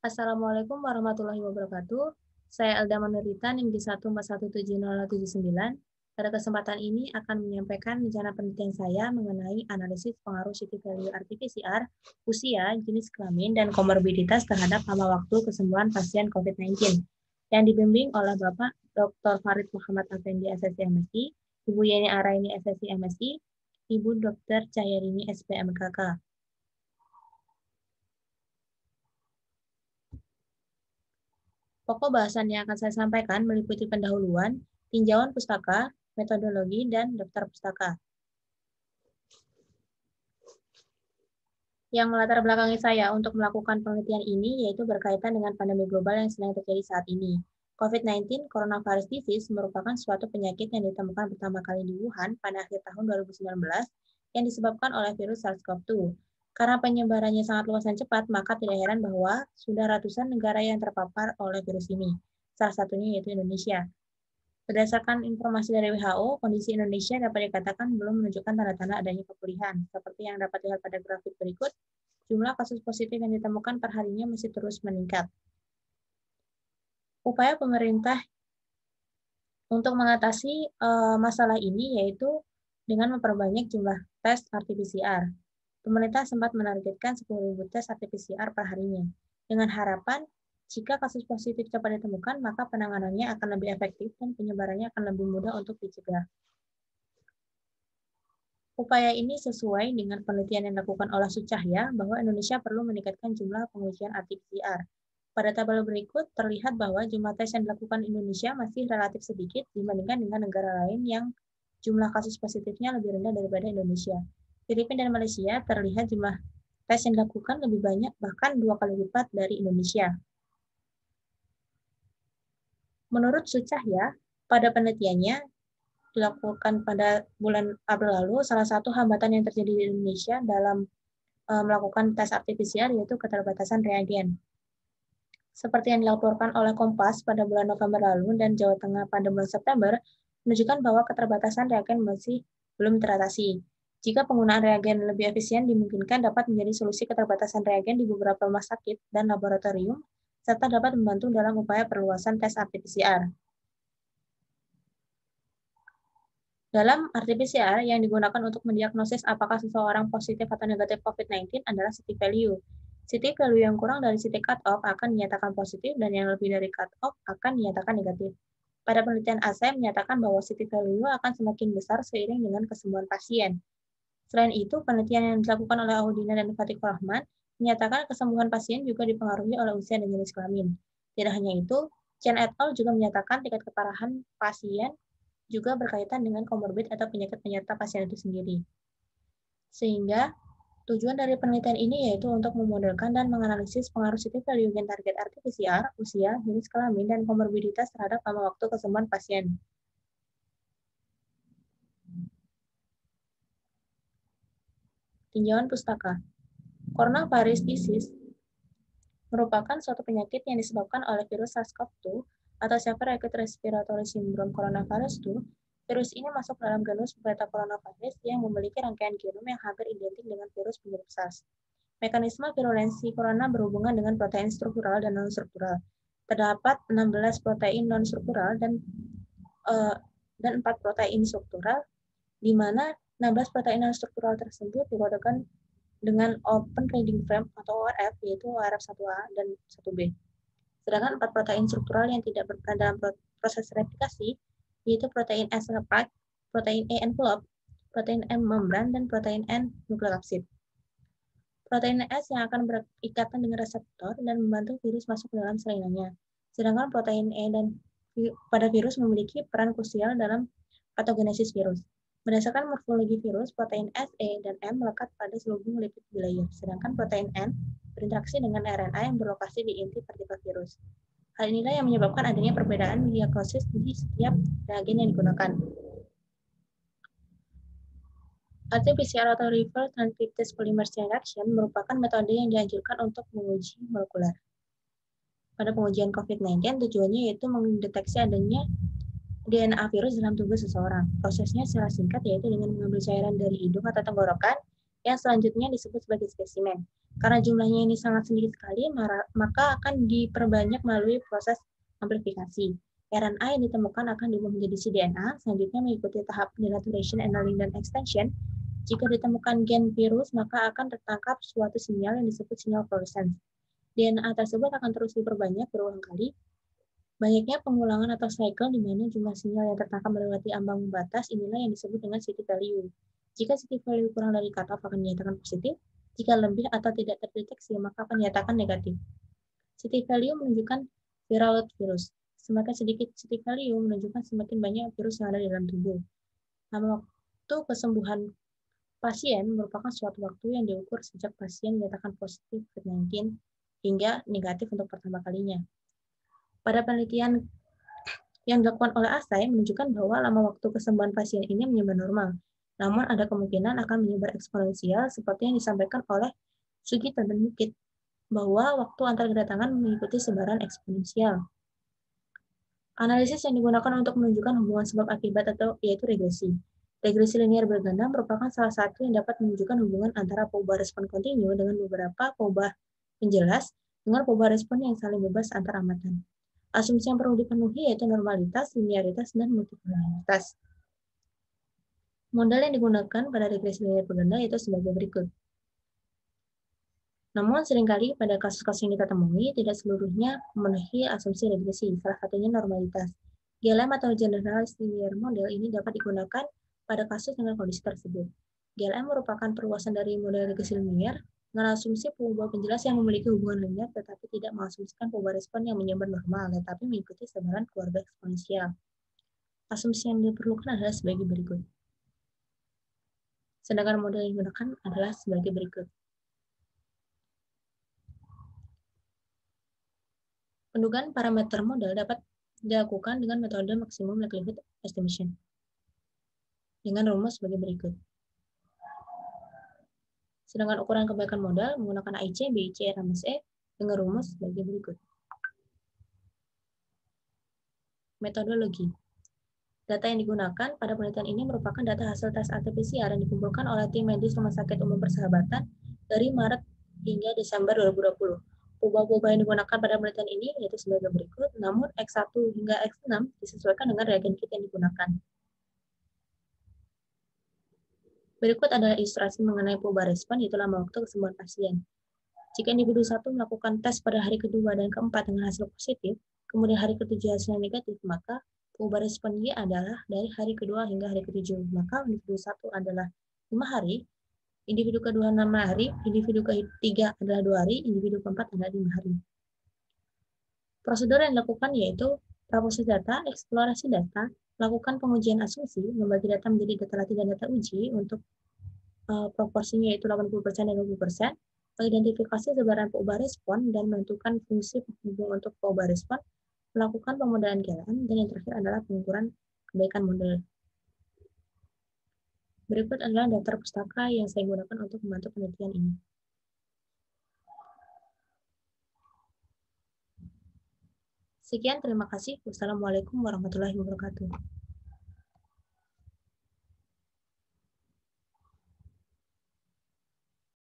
Assalamualaikum warahmatullahi wabarakatuh. Saya Elda Manurita, NIM di 1417079. Pada kesempatan ini akan menyampaikan rencana penelitian saya mengenai analisis pengaruh city value RT-PCR, usia, jenis kelamin, dan komorbiditas terhadap lama waktu kesembuhan pasien COVID-19 yang dibimbing oleh Bapak Dr. Farid Muhammad Effendi, SSI MSI, Ibu Yeni Araini, SSI MSI, Ibu Dr. Cahyarini, SPMKK. Pokok bahasan yang akan saya sampaikan meliputi pendahuluan, tinjauan pustaka, metodologi, dan daftar pustaka. Yang melatar belakangi saya untuk melakukan penelitian ini yaitu berkaitan dengan pandemi global yang sedang terjadi saat ini. COVID-19, coronavirus disease, merupakan suatu penyakit yang ditemukan pertama kali di Wuhan pada akhir tahun 2019 yang disebabkan oleh virus SARS-CoV-2. Karena penyebarannya sangat luas dan cepat, maka tidak heran bahwa sudah ratusan negara yang terpapar oleh virus ini. Salah satunya yaitu Indonesia. Berdasarkan informasi dari WHO, kondisi Indonesia dapat dikatakan belum menunjukkan tanda-tanda adanya pemulihan. Seperti yang dapat dilihat pada grafik berikut, jumlah kasus positif yang ditemukan perharinya masih terus meningkat. Upaya pemerintah untuk mengatasi masalah ini yaitu dengan memperbanyak jumlah tes RT-PCR. Pemerintah sempat menargetkan 10.000 tes RT-PCR per harinya, dengan harapan jika kasus positif cepat ditemukan, maka penanganannya akan lebih efektif dan penyebarannya akan lebih mudah untuk dicegah. Upaya ini sesuai dengan penelitian yang dilakukan oleh Sucahya bahwa Indonesia perlu meningkatkan jumlah pengujian RT-PCR. Pada tabel berikut terlihat bahwa jumlah tes yang dilakukan Indonesia masih relatif sedikit dibandingkan dengan negara lain yang jumlah kasus positifnya lebih rendah daripada Indonesia. Filipina dan Malaysia terlihat jumlah tes yang dilakukan lebih banyak, bahkan 2 kali lipat dari Indonesia. Menurut Sucahya, pada penelitiannya dilakukan pada bulan April lalu, salah satu hambatan yang terjadi di Indonesia dalam melakukan tes RT-PCR yaitu keterbatasan reagen. Seperti yang dilaporkan oleh Kompas pada bulan November lalu dan Jawa Tengah pada bulan September, menunjukkan bahwa keterbatasan reagen masih belum teratasi. Jika penggunaan reagen lebih efisien dimungkinkan dapat menjadi solusi keterbatasan reagen di beberapa rumah sakit dan laboratorium, serta dapat membantu dalam upaya perluasan tes RT-PCR. Dalam RT-PCR yang digunakan untuk mendiagnosis apakah seseorang positif atau negatif COVID-19 adalah city value. City value yang kurang dari city cut-off akan dinyatakan positif dan yang lebih dari cut-off akan dinyatakan negatif. Pada penelitian ASE menyatakan bahwa city value akan semakin besar seiring dengan kesembuhan pasien. Selain itu, penelitian yang dilakukan oleh Audina dan Fatiqur Rahman menyatakan kesembuhan pasien juga dipengaruhi oleh usia dan jenis kelamin. Tidak hanya itu, Chen et al. Juga menyatakan tingkat keparahan pasien juga berkaitan dengan komorbid atau penyakit penyerta pasien itu sendiri. Sehingga tujuan dari penelitian ini yaitu untuk memodelkan dan menganalisis pengaruh city value gen target RT-PCR, usia, jenis kelamin, dan komorbiditas terhadap lama waktu kesembuhan pasien. Tinjauan pustaka. Coronavirus disease merupakan suatu penyakit yang disebabkan oleh virus SARS-CoV-2 atau Severe Acute Respiratory Syndrome Coronavirus 2. Virus ini masuk dalam genus Beta Coronavirus yang memiliki rangkaian genom yang hampir identik dengan virus penyebab SARS. Mekanisme virulensi corona berhubungan dengan protein struktural dan non-struktural. Terdapat 16 protein non-struktural dan 4 protein struktural, di mana 16 protein non-struktural tersebut dikodekan dengan Open Reading Frame atau ORF, yaitu ORF1A dan 1B. Sedangkan 4 protein struktural yang tidak berperan dalam proses replikasi, yaitu protein S spike, protein E envelope, protein M membran, dan protein N nukleokapsid. Protein S yang akan berikatan dengan reseptor dan membantu virus masuk ke dalam salinannya. Sedangkan protein E pada virus memiliki peran krusial dalam patogenesis virus. Berdasarkan morfologi virus, protein S, E, dan M melekat pada selubung lipid bilayer, sedangkan protein N berinteraksi dengan RNA yang berlokasi di inti partikel virus. Hal inilah yang menyebabkan adanya perbedaan diagnosis di setiap reagen yang digunakan. RT-PCR atau Reverse Transcriptase Polymerase Chain Reaction merupakan metode yang dianjurkan untuk menguji molekuler. Pada pengujian COVID-19, tujuannya yaitu mendeteksi adanya DNA virus dalam tubuh seseorang. Prosesnya secara singkat yaitu dengan mengambil cairan dari hidung atau tenggorokan Yang selanjutnya disebut sebagai spesimen. Karena jumlahnya ini sangat sedikit sekali, maka akan diperbanyak melalui proses amplifikasi. RNA yang ditemukan akan diubah menjadi cDNA, selanjutnya mengikuti tahap denaturation, annealing, dan extension. Jika ditemukan gen virus, maka akan tertangkap suatu sinyal yang disebut sinyal fluorescence. DNA tersebut akan terus diperbanyak berulang kali. Banyaknya pengulangan atau cycle di mana jumlah sinyal yang tertangkap melewati ambang batas inilah yang disebut dengan city value. Jika city value kurang dari cutoff akan dinyatakan positif, jika lebih atau tidak terdeteksi maka akan dinyatakan negatif. City value menunjukkan viral load virus. Semakin sedikit city value menunjukkan semakin banyak virus yang ada di dalam tubuh. Lama waktu kesembuhan pasien merupakan suatu waktu yang diukur sejak pasien dinyatakan positif COVID-19 hingga negatif untuk pertama kalinya. Pada penelitian yang dilakukan oleh ASAI menunjukkan bahwa lama waktu kesembuhan pasien ini menyebar normal, namun ada kemungkinan akan menyebar eksponensial seperti yang disampaikan oleh Sugito dan Mukit, bahwa waktu antar kedatangan mengikuti sebaran eksponensial. Analisis yang digunakan untuk menunjukkan hubungan sebab akibat yaitu regresi. Regresi linear berganda merupakan salah satu yang dapat menunjukkan hubungan antara perubahan respon kontinu dengan beberapa perubahan penjelas dengan perubahan respon yang saling bebas antar amatan. Asumsi yang perlu dipenuhi yaitu normalitas, linearitas, dan multikolonialitas. Model yang digunakan pada regresi linear berganda yaitu sebagai berikut. Namun seringkali pada kasus-kasus yang kita temui tidak seluruhnya memenuhi asumsi regresi, salah satunya normalitas. GLM atau Generalized Linear Model ini dapat digunakan pada kasus dengan kondisi tersebut. GLM merupakan perluasan dari model regresi linear dengan asumsi perubahan penjelas yang memiliki hubungan linear tetapi tidak mengasumsikan perubahan respon yang menyebar normal tetapi mengikuti sebaran keluarga eksponensial. Asumsi yang diperlukan adalah sebagai berikut. Sedangkan model yang digunakan adalah sebagai berikut. Pendugaan parameter model dapat dilakukan dengan metode maksimum likelihood estimation dengan rumus sebagai berikut. Sedangkan ukuran kebaikan modal menggunakan AIC, BIC, RMSE dengan rumus sebagai berikut. Metodologi. Data yang digunakan pada penelitian ini merupakan data hasil tes RT-PCR yang dikumpulkan oleh tim medis Rumah Sakit Umum Persahabatan dari Maret hingga Desember 2020. Ubah-ubah yang digunakan pada penelitian ini yaitu sebagai berikut, namun X1 hingga X6 disesuaikan dengan reagen kit yang digunakan. Berikut adalah ilustrasi mengenai perubahan respon, yaitu lama waktu kesembuhan pasien. Jika individu 1 melakukan tes pada hari kedua dan keempat dengan hasil positif, kemudian hari ke-7 hasilnya negatif, maka perubahan respon Y adalah dari hari kedua hingga hari ke-7. Maka individu 1 adalah 5 hari, individu kedua 6 hari, individu ketiga adalah 2 hari, individu keempat adalah 5 hari. Prosedur yang dilakukan yaitu praproses data, eksplorasi data, lakukan pengujian asumsi, membagi data menjadi data latih dan data uji untuk proporsinya yaitu 80% dan 20%, mengidentifikasi sebaran perubahan respon dan menentukan fungsi penghubung untuk perubahan respon, melakukan pemodelan GLM, dan yang terakhir adalah pengukuran kebaikan model. Berikut adalah daftar pustaka yang saya gunakan untuk membantu penelitian ini. Sekian, terima kasih. Wassalamualaikum warahmatullahi wabarakatuh.